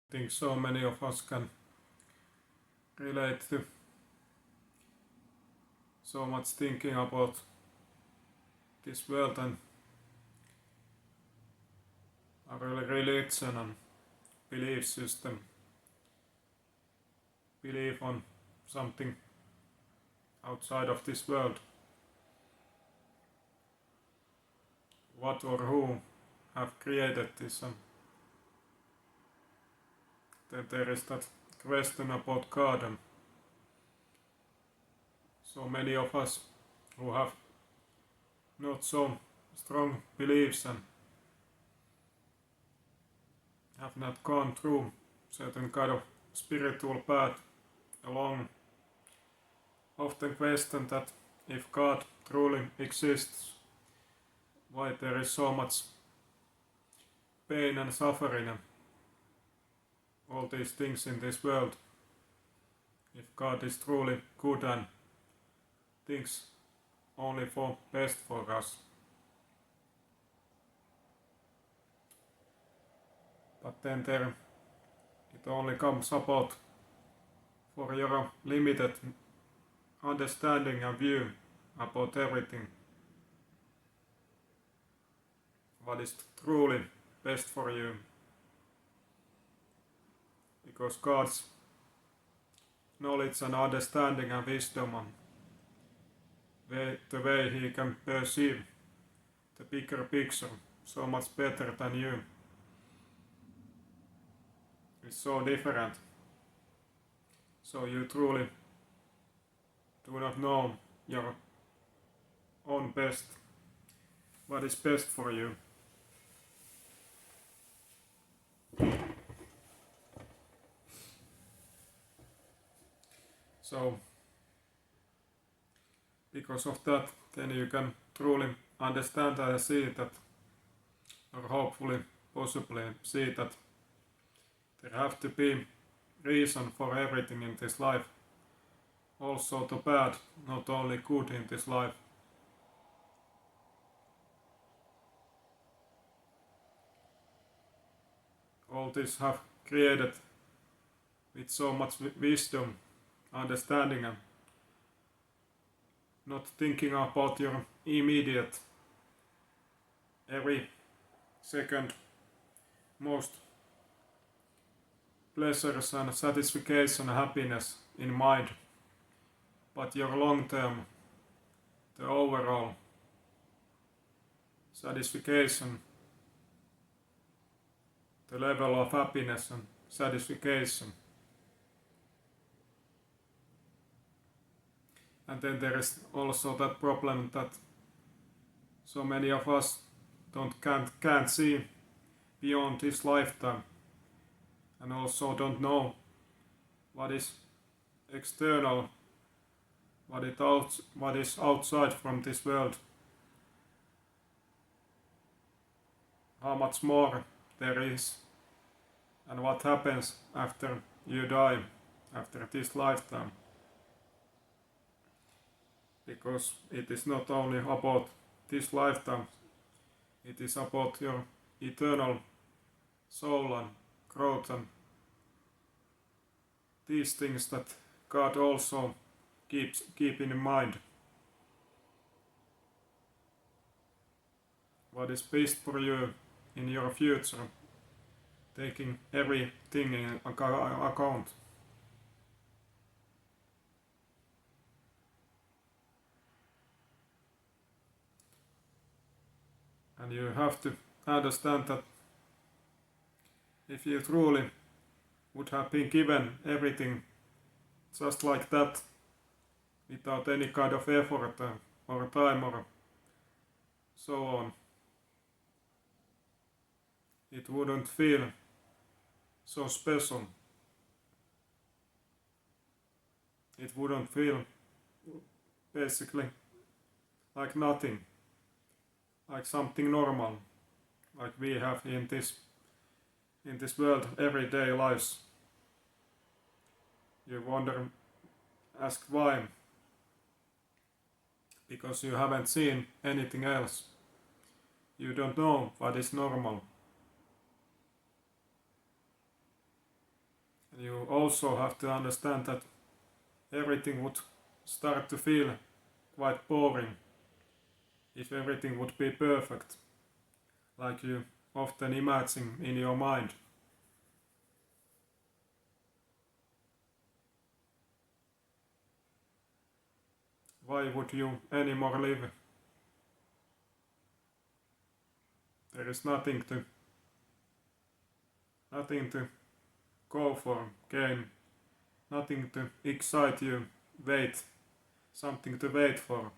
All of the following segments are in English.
I think so many of us can relate to so much thinking about this world and our religion and belief system, belief on something outside of this world. What or who have created this, and then there is that question about God, and so many of us who have not so strong beliefs and have not gone through certain kind of spiritual path along often question that if God truly exists, why there is so much pain and suffering and all these things in this world. If God is truly good and thinks only for best for us. But then it only comes about for your limited understanding and view about everything. What is truly best for you. Because God's knowledge and understanding and wisdom and the way He can perceive the bigger picture so much better than you is so different. So you truly do not know your own best, what is best for you. So because of that, then you can truly understand and see that, or hopefully, possibly see that there have to be reason for everything in this life. Also the bad, not only good in this life. All this have created with so much wisdom, understanding, and not thinking about your immediate, every second most pleasures and satisfaction and happiness in mind, but your long term, the overall satisfaction, the level of happiness and satisfaction. And then there is also that problem that so many of us can't see beyond this lifetime, and also don't know what is external, what is outside from this world, how much more there is, and what happens after you die, after this lifetime. Because it is not only about this lifetime, it is about your eternal soul and growth and these things that God also keep in mind. What is best for you in your future, taking everything in account. And you have to understand that if you truly would have been given everything just like that, without any kind of effort or time or so on, it wouldn't feel so special. It wouldn't feel basically like nothing, like something normal, like we have in this world everyday lives. You wonder, ask why, because you haven't seen anything else. You don't know what is normal. You also have to understand that everything would start to feel quite boring if everything would be perfect, like you often imagine in your mind. Why would you anymore live? There is nothing to go for, gain, nothing to excite you, wait, something to wait for.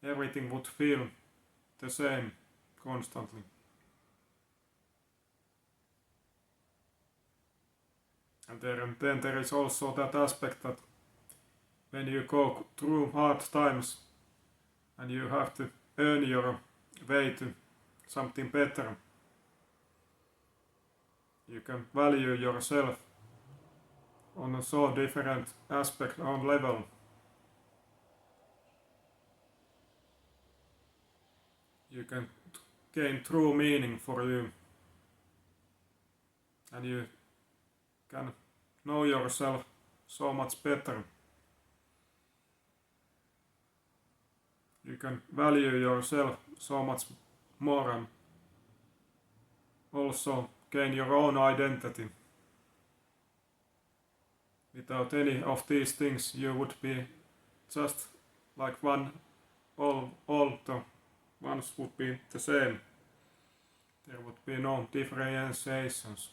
Everything would feel the same constantly. And then there is also that aspect that when you go through hard times and you have to earn your way to something better, you can value yourself on a so different aspect on level. You can gain true meaning for you, and you can know yourself so much better. You can value yourself so much more and also gain your own identity. Without any of these things, you would be just like all the ones would be the same. There would be no differentiations.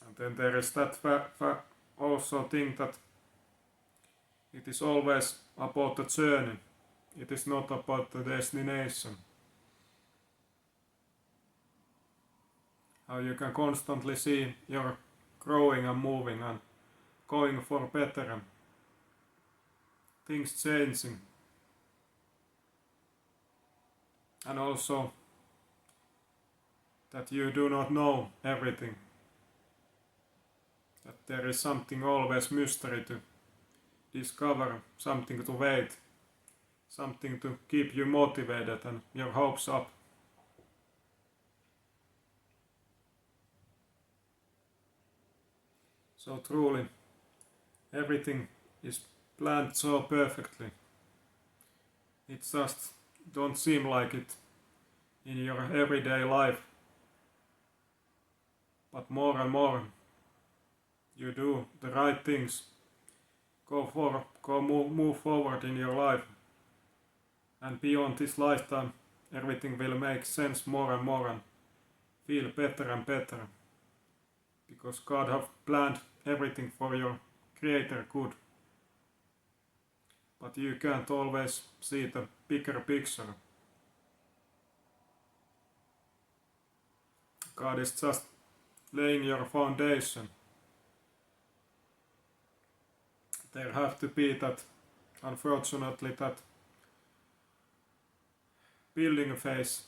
And then there is that also thing that it is always about the journey. It is not about the destination. How you can constantly see you're growing and moving and going for better and things changing. And also that you do not know everything. That there is something always mystery to discover, something to wait, something to keep you motivated and your hopes up. So truly, everything is planned so perfectly. It just don't seem like it in your everyday life. But more and more you do the right things, move forward in your life, and beyond this lifetime everything will make sense more and more and feel better and better, because God have planned everything for your greater good. But you can't always see the bigger picture. God is just laying your foundation. There have to be that, unfortunately, that building phase,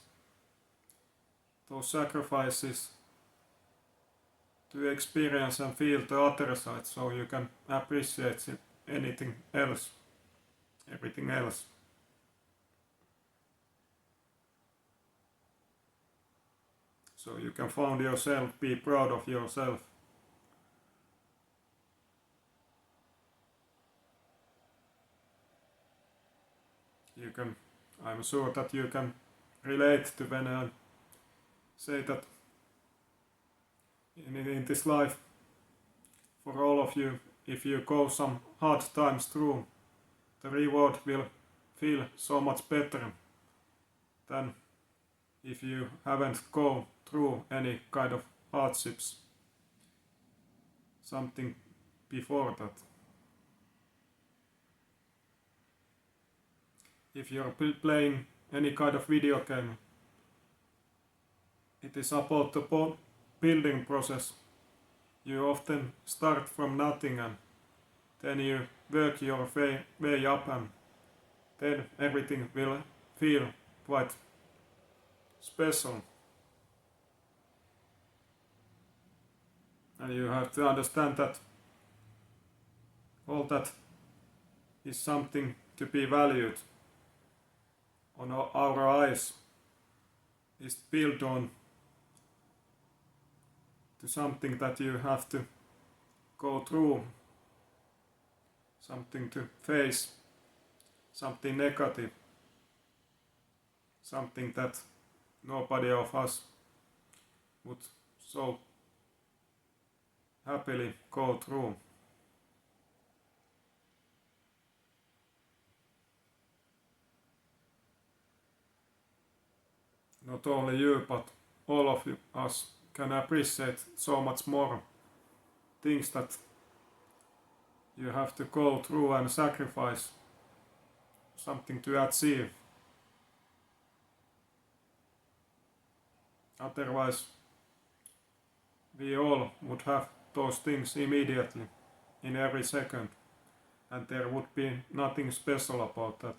those sacrifices to experience and feel the other side, so you can appreciate everything else. So you can find yourself, be proud of yourself. I'm sure that you can relate to when I say that in this life, for all of you, if you go some hard times through, the reward will feel so much better than if you haven't gone through any kind of hardships, something before that. If you're playing any kind of video game, it is about the building process. You often start from nothing and then you work your way up, and then everything will feel quite special. And you have to understand that all that is something to be valued. on our eyes is built on to something that you have to go through, something to face, something negative, something that nobody of us would so happily go through. Not only you, but all of us can appreciate so much more things that you have to go through and sacrifice something to achieve. Otherwise, we all would have those things immediately, in every second, and there would be nothing special about that.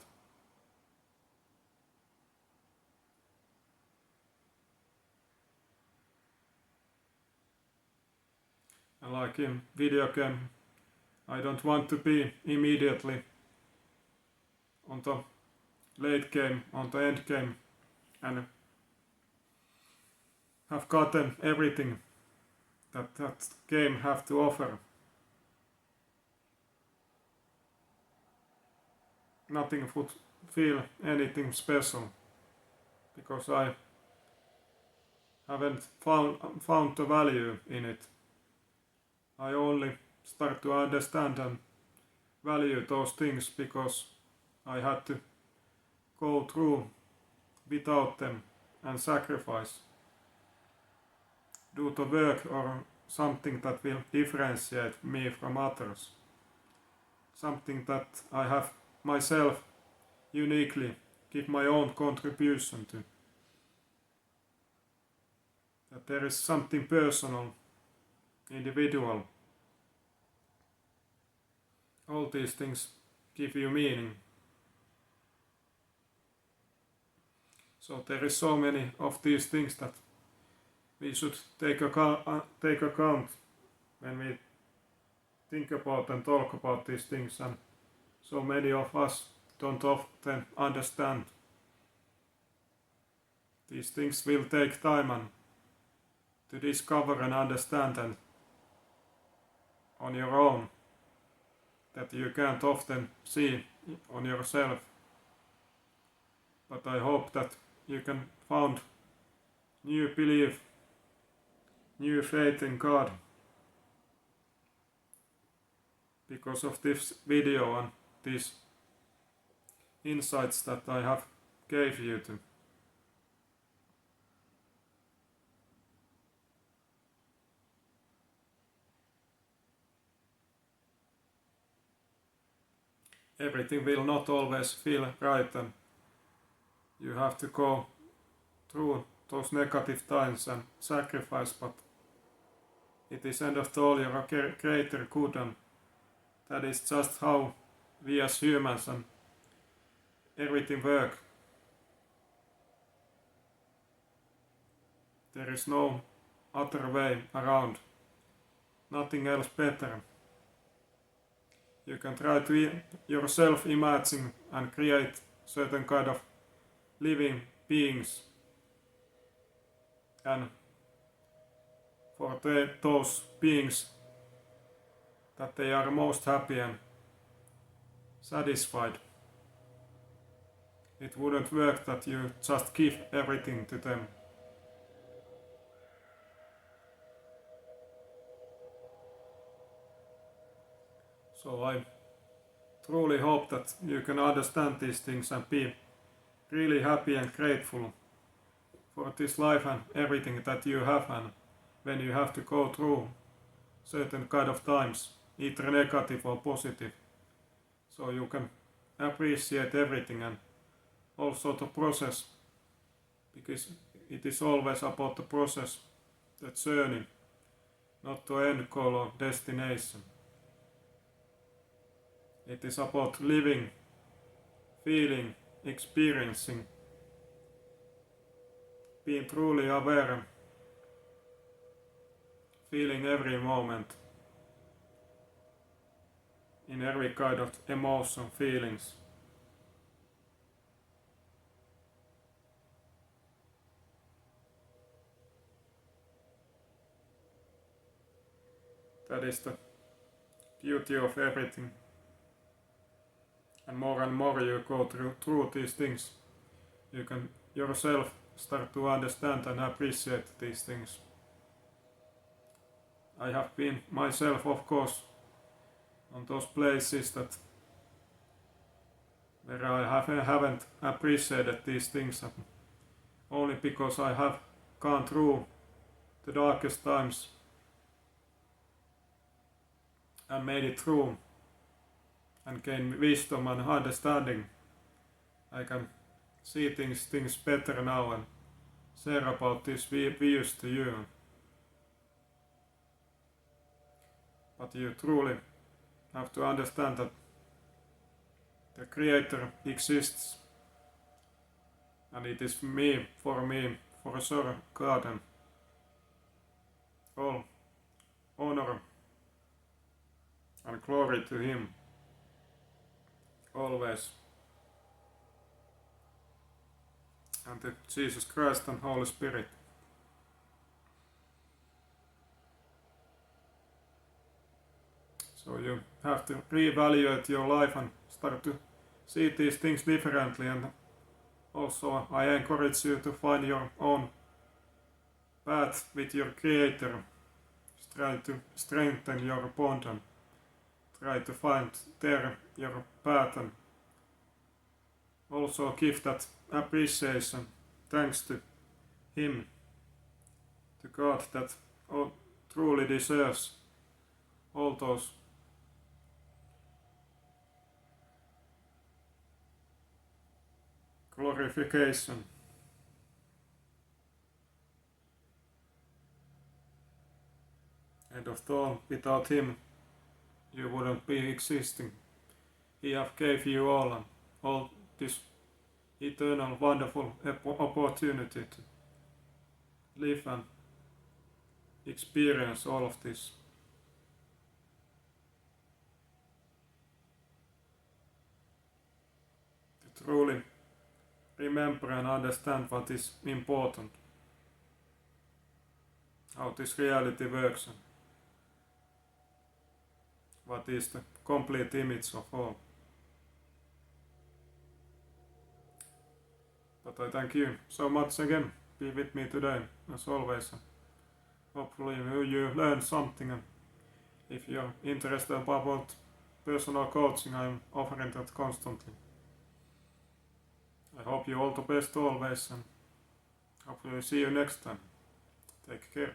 And like in video game, I don't want to be immediately on the late game, on the end game, and have gotten everything that game have to offer. Nothing would feel anything special, because I haven't found the value in it. I only start to understand and value those things because I had to go through without them and sacrifice, do the work or something that will differentiate me from others, something that I have myself uniquely give my own contribution to, that there is something personal, individual. All these things give you meaning. So there is so many of these things that we should take account when we think about and talk about these things, and so many of us don't often understand. These things will take time and to discover and understand, and on your own, that you can't often see on yourself. But I hope that you can find new belief, new faith in God because of this video and these insights that I have gave you to. Everything will not always feel right, and you have to go through those negative times and sacrifice, but it is end of the all your greater good, and that is just how we as humans and everything work. There is no other way around, nothing else better. You can try to yourself imagine and create certain kind of living beings, and for those beings that they are most happy and satisfied. It wouldn't work that you just give everything to them. So I truly hope that you can understand these things and be really happy and grateful for this life and everything that you have, and when you have to go through certain kind of times, either negative or positive, so you can appreciate everything and also the process, because it is always about the process, the journey, not the end goal or destination. It is about living, feeling, experiencing, being truly aware, feeling every moment, in every kind of emotion, feelings. That is the beauty of everything. And more you go through these things, you can yourself start to understand and appreciate these things. I have been myself, of course, on those places that where I haven't appreciated these things, only because I have gone through the darkest times and made it through and gained wisdom and understanding. I can see things better now and share about these views to you. But you truly have to understand that the Creator exists, and it is me, for sure, God, and all honor and glory to Him always, and to Jesus Christ and Holy Spirit. So you have to reevaluate your life and start to see these things differently, and also I encourage you to find your own path with your Creator. Try to strengthen your bond and try to find there your path, and also give that appreciation, thanks to Him, to God, that truly deserves all those glorification. And of all, without Him, you wouldn't be existing. He have gave you all, and all this eternal, wonderful opportunity to live and experience all of this. To truly remember and understand what is important, how this reality works, and what is the complete image of all. But I thank you so much again, be with me today, as always. Hopefully you learned something, and if you're interested about personal coaching, I'm offering that constantly. I hope you all the best always, and hopefully see you next time. Take care.